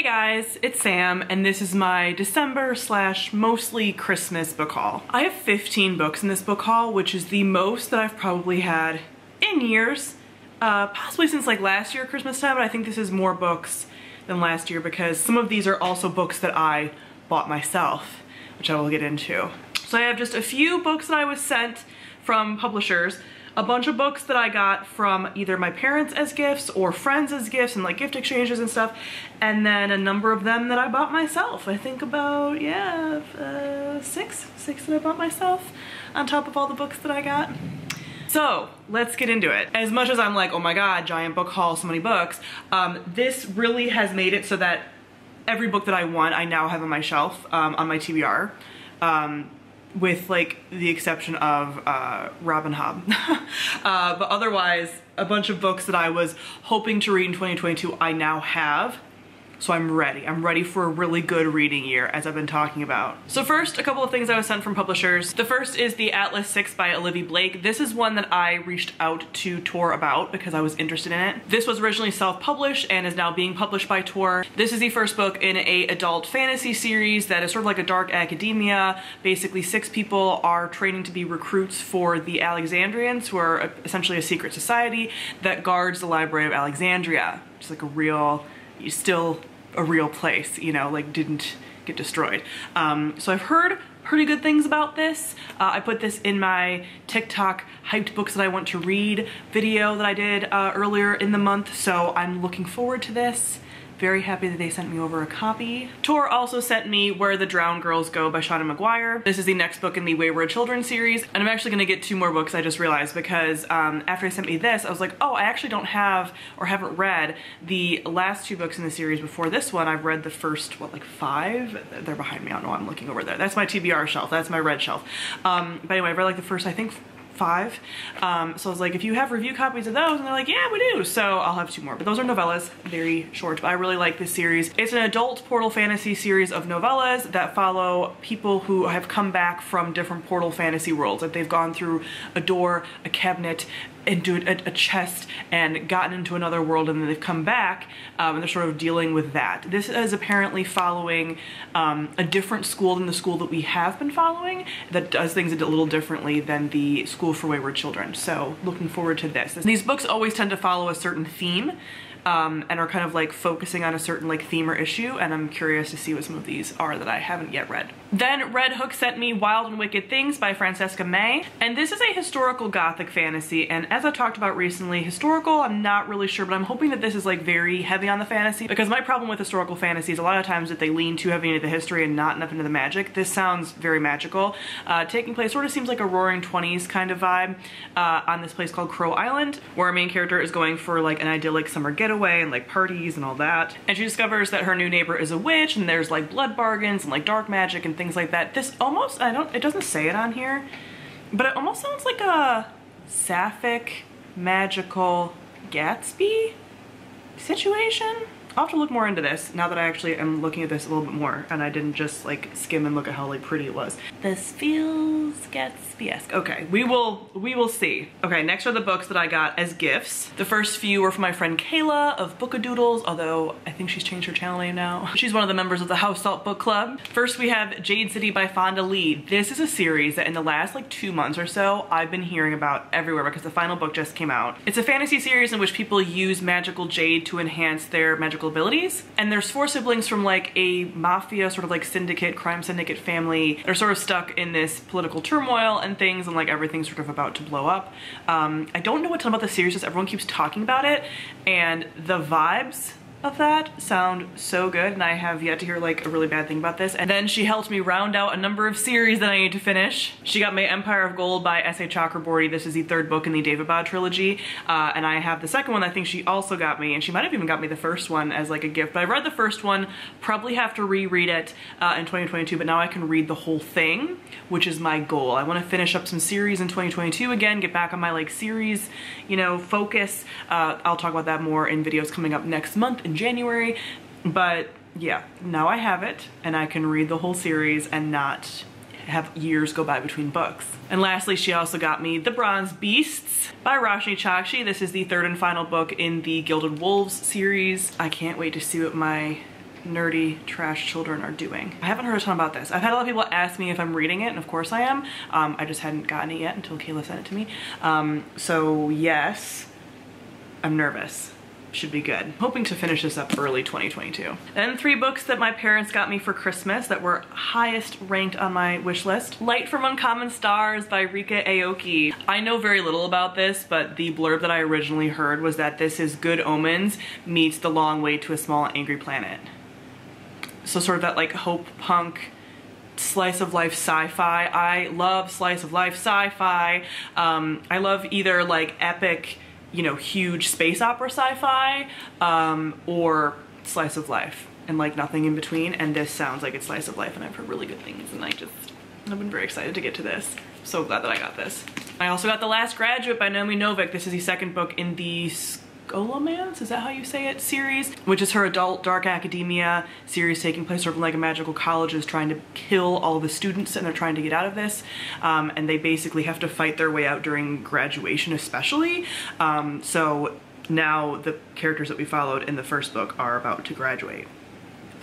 Hey guys, it's Sam, and this is my December / mostly Christmas book haul. I have 15 books in this book haul, which is the most that I've probably had in years, possibly since like last year Christmas time, but I think this is more books than last year because some of these are also books that I bought myself, which I will get into. So I have just a few books that I was sent from publishers, a bunch of books that I got from either my parents as gifts or friends as gifts and like gift exchanges and stuff, and then a number of them that I bought myself. I think about, six that I bought myself on top of all the books that I got. So let's get into it. As much as I'm like, oh my god, giant book haul, so many books, this really has made it so that every book that I want I now have on my shelf, on my TBR. With like the exception of Robin Hobb. But otherwise, a bunch of books that I was hoping to read in 2022 I now have. So I'm ready. I'm ready for a really good reading year, as I've been talking about. So first, a couple of things I was sent from publishers. The first is the Atlas 6 by Olivia Blake. This is one that I reached out to Tor about because I was interested in it. This was originally self-published and is now being published by Tor. This is the first book in a adult fantasy series that is sort of like a dark academia. Basically, 6 people are training to be recruits for the Alexandrians, who are essentially a secret society that guards the Library of Alexandria. It's like a real, still a real place, you know, like didn't get destroyed. So I've heard pretty good things about this. I put this in my TikTok hyped books that I want to read video that I did earlier in the month, so I'm looking forward to this. Very happy that they sent me over a copy. Tor also sent me Where the Drowned Girls Go by Maguire. This is the next book in the Wayward Children series, and I'm actually gonna get 2 more books, I just realized, because after they sent me this, I was like, oh, I actually don't have or haven't read the last 2 books in the series before this one. I've read the first, what, like 5? They're behind me, I don't know, I'm looking over there. That's my TBR shelf, that's my red shelf. But anyway, I've read like the first, I think, 5. So I was like, if you have review copies of those, and they're like, yeah, we do. So I'll have 2 more, but those are novellas, very short, but I really like this series. It's an adult portal fantasy series of novellas that follow people who have come back from different portal fantasy worlds. Like they've gone through a door, a cabinet, into a chest and gotten into another world, and then they've come back and they're sort of dealing with that. This is apparently following a different school than the school that we have been following that does things a little differently than the School for Wayward Children. So looking forward to this. These books always tend to follow a certain theme and are kind of like focusing on a certain like theme or issue, and I'm curious to see what some of these are that I haven't yet read. Then Red Hook sent me Wild and Wicked Things by Francesca, and this is a historical gothic fantasy, and as I've talked about recently, historical, I'm not really sure, but I'm hoping that this is like very heavy on the fantasy, because my problem with historical fantasy is a lot of times that they lean too heavy into the history and not enough into the magic. This sounds very magical. Taking place sort of seems like a Roaring Twenties kind of vibe on this place called Crow Island, where our main character is going for like an idyllic summer getaway and like parties and all that, and she discovers that her new neighbor is a witch, and there's like blood bargains and like dark magic and things like that. This almost, it doesn't say it on here, but it almost sounds like a sapphic magical Gatsby situation. I'll have to look more into this now that I actually am looking at this a little bit more and I didn't just like skim and look at how like pretty it was. This feels Gatsby-esque. Okay, we will see. Okay, next are the books that I got as gifts. The first few were from my friend Kayla of Bookadoodles, although I think she's changed her channel name now. She's one of the members of the House Salt Book Club. First we have Jade City by Fonda Lee. This is a series that in the last like 2 months or so I've been hearing about everywhere because the final book just came out. It's a fantasy series in which people use magical jade to enhance their magical abilities, and there's 4 siblings from like a mafia sort of like syndicate, crime syndicate family. They're sort of stuck in this political turmoil and things, and like everything's sort of about to blow up. I don't know what to tell about the series, just everyone keeps talking about it, and the vibes of that sound so good, and I have yet to hear like a really bad thing about this. And then she helped me round out a number of series that I need to finish. She got me Empire of Gold by S.A. Chakraborty. This is the 3rd book in the Daevabad trilogy, and I have the second one I think she also got me, and she might have even got me the first one as like a gift, but I read the first one, probably have to reread it in 2022, but now I can read the whole thing, which is my goal. I want to finish up some series in 2022 again, get back on my like series, you know, focus. I'll talk about that more in videos coming up next month in January, but yeah, now I have it and I can read the whole series and not have years go by between books. And lastly, she also got me The Bronze Beasts by Rashmi. This is the 3rd and final book in the Gilded Wolves series. I can't wait to see what my nerdy trash children are doing. I haven't heard a ton about this. I've had a lot of people ask me if I'm reading it, and of course I am. I just hadn't gotten it yet until Kayla sent it to me. So yes, I'm nervous. Should be good. Hoping to finish this up early 2022. Then 3 books that my parents got me for Christmas that were highest ranked on my wish list. Light from Uncommon Stars by Rika Aoki. I know very little about this, but the blurb that I originally heard was that this is Good Omens meets The Long Way to a Small Angry Planet. So sort of that like hope punk slice of life sci-fi. I love slice of life sci-fi. I love either like epic, you know, huge space opera sci-fi, or slice of life, and like nothing in between. And this sounds like it's slice of life, and I've heard really good things, and I've been very excited to get to this. So glad that I got this. I also got The Last Graduate by Naomi Novik. This is the second book in the Scholomance, is that how you say it, series, which is her adult dark academia series taking place sort of like a magical college is trying to kill all the students, and they're trying to get out of this, and they basically have to fight their way out during graduation especially. So now the characters that we followed in the first book are about to graduate.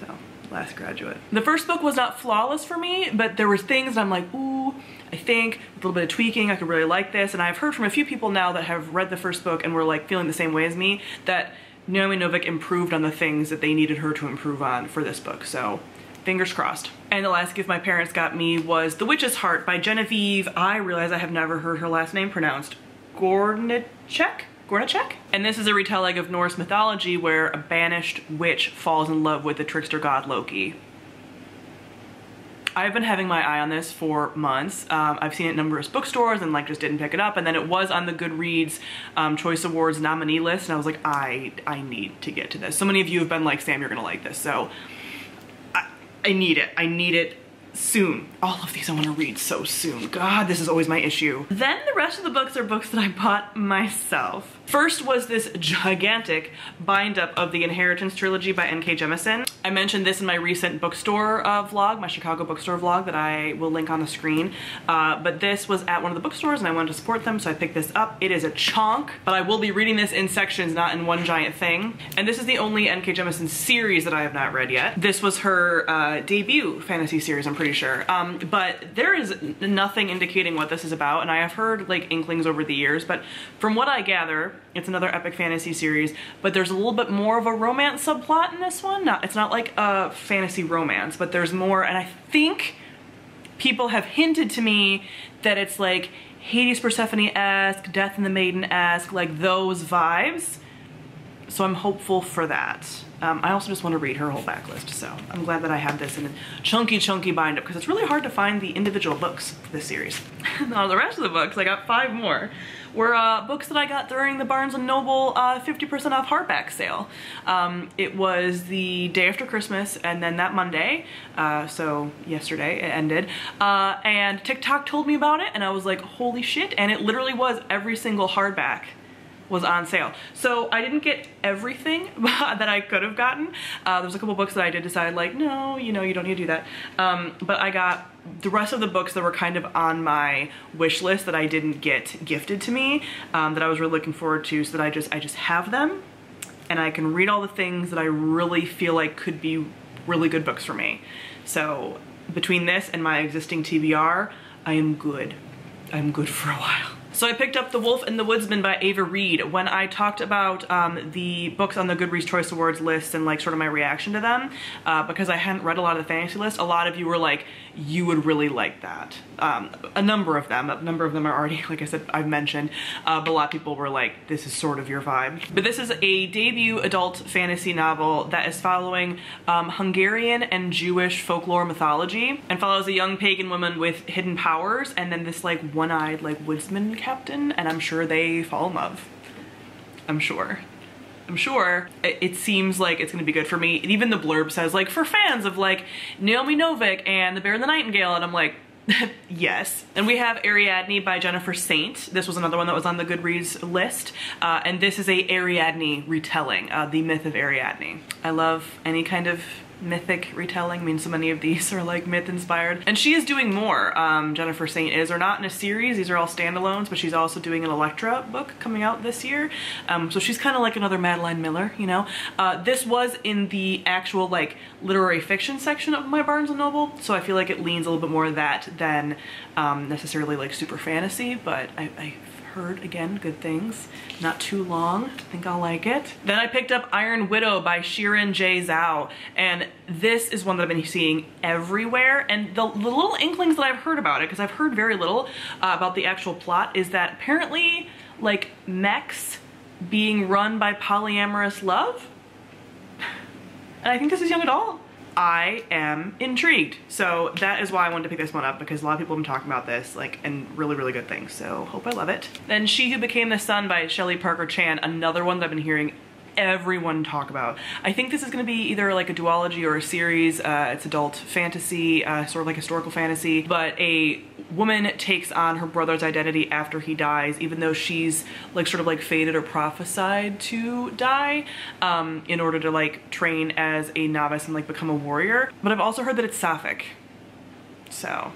So, Last Graduate. The first book was not flawless for me, but there were things I'm like, ooh, I think with a little bit of tweaking I could really like this. And I've heard from a few people now that have read the first book and were like feeling the same way as me, that Naomi Novik improved on the things that they needed her to improve on for this book. So fingers crossed. And the last gift my parents got me was The Witch's Heart by Genevieve. I realize I have never heard her last name pronounced. Gornichek? And this is a retelling of Norse mythology where a banished witch falls in love with the trickster god Loki. I've been having my eye on this for months. I've seen it in numerous bookstores and like just didn't pick it up, and then it was on the Goodreads Choice Awards nominee list, and I was like, I need to get to this. So many of you have been like, Sam, you're gonna like this, so I need it. I need it soon. All of these I want to read so soon. God, this is always my issue. Then the rest of the books are books that I bought myself. First was this gigantic bind-up of the Inheritance trilogy by NK Jemisin. I mentioned this in my recent bookstore vlog, my Chicago bookstore vlog that I will link on the screen. But this was at one of the bookstores and I wanted to support them, so I picked this up. It is a chonk, but I will be reading this in sections, not in one giant thing. And this is the only NK Jemisin series that I have not read yet. This was her debut fantasy series, I'm pretty sure. But there is nothing indicating what this is about, and I have heard like inklings over the years, but from what I gather, it's another epic fantasy series, but there's a little bit more of a romance subplot in this one. It's not like a fantasy romance, but there's more, and I think people have hinted to me that it's like Hades Persephone-esque, Death and the Maiden-esque, like those vibes. So I'm hopeful for that. I also just want to read her whole backlist, so I'm glad that I have this in a chunky bind-up, because it's really hard to find the individual books for this series. Now the rest of the books, I got 5 more, were books that I got during the Barnes & Noble 50% off hardback sale. It was the day after Christmas, and then that Monday, so yesterday it ended, and TikTok told me about it, and I was like, holy shit, and it literally was every single hardback was on sale. So I didn't get everything that I could have gotten. There's a couple books that I did decide like, no, you know, you don't need to do that. But I got the rest of the books that were kind of on my wish list that I didn't get gifted to me, that I was really looking forward to, so that I just have them and I can read all the things that I really feel like could be really good books for me. So between this and my existing TBR, I am good. I'm good for a while. So I picked up The Wolf and the Woodsman by Ava Reed. When I talked about the books on the Goodreads Choice Awards list and like sort of my reaction to them, because I hadn't read a lot of the fantasy list, a lot of you were like, you would really like that. A number of them are already, like I said, I've mentioned, but a lot of people were like, this is sort of your vibe. But this is a debut adult fantasy novel that is following Hungarian and Jewish folklore mythology, and follows a young pagan woman with hidden powers, and then this like one-eyed like woodsman captain, and I'm sure they fall in love. I'm sure. It seems like it's gonna be good for me. Even the blurb says like for fans of like Naomi Novik and The Bear and the Nightingale, and I'm like, yes. And we have Ariadne by Jennifer Saint. This was another one that was on the Goodreads list, and this is a Ariadne retelling, the myth of Ariadne. I love any kind of mythic retelling. I mean, so many of these are like myth inspired. And she is doing more. Jennifer St. Is, are not in a series, these are all standalones, but she's also doing an Electra book coming out this year. So she's kind of like another Madeline Miller, you know? This was in the actual like literary fiction section of my Barnes & Noble, so I feel like it leans a little bit more of that than necessarily like super fantasy, but I've heard, again, good things. Not too long. I think I'll like it. Then I picked up Iron Widow by Shirin J. Zhao, and this is one that I've been seeing everywhere, and the little inklings that I've heard about it, because I've heard very little about the actual plot, is that apparently like mechs being run by polyamorous love, and I think this is young adult. I am intrigued. So that is why I wanted to pick this one up, because a lot of people have been talking about this, like, and really, really good things. So hope I love it. Then She Who Became the Sun by Shelley Parker Chan, another one that I've been hearing everyone talk about. I think this is going to be either like a duology or a series. It's adult fantasy, sort of like historical fantasy, but a woman takes on her brother's identity after he dies, even though she's like sort of like fated or prophesied to die, in order to like train as a novice and like become a warrior. But I've also heard that it's sapphic, so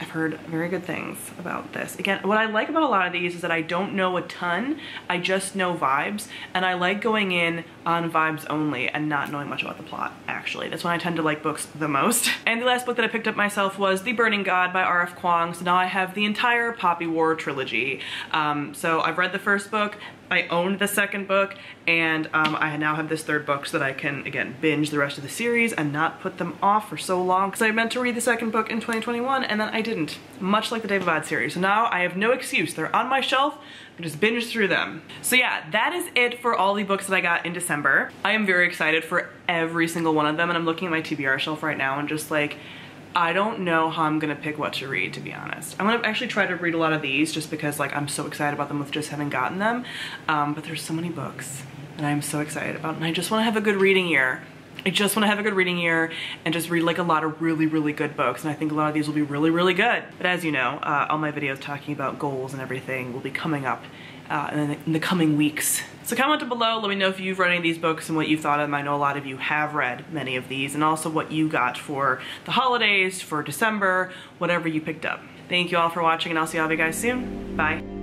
I've heard very good things about this. Again, what I like about a lot of these is that I don't know a ton, I just know vibes, and I like going in on vibes only and not knowing much about the plot, actually. That's when I tend to like books the most. And the last book that I picked up myself was The Burning God by R.F. Kuang, so now I have the entire Poppy War trilogy. So I've read the first book, I owned the second book, and I now have this third book so that I can, again, binge the rest of the series and not put them off for so long, because I meant to read the second book in 2021 and then I didn't, much like the David Odd series. So now I have no excuse. They're on my shelf, I just binge through them. So yeah, that is it for all the books that I got in December. I am very excited for every single one of them, and I'm looking at my TBR shelf right now and just like, I don't know how I'm gonna pick what to read, to be honest. I'm gonna actually try to read a lot of these just because like I'm so excited about them with just having gotten them. But there's so many books that I'm so excited about, and I just wanna have a good reading year. I just wanna have a good reading year and just read like a lot of really, really good books, and I think a lot of these will be really, really good. But as you know, all my videos talking about goals and everything will be coming up in the coming weeks. So comment below, let me know if you've read any of these books and what you thought of them. I know a lot of you have read many of these, and also what you got for the holidays, for December, whatever you picked up. Thank you all for watching, and I'll see all of you guys soon. Bye.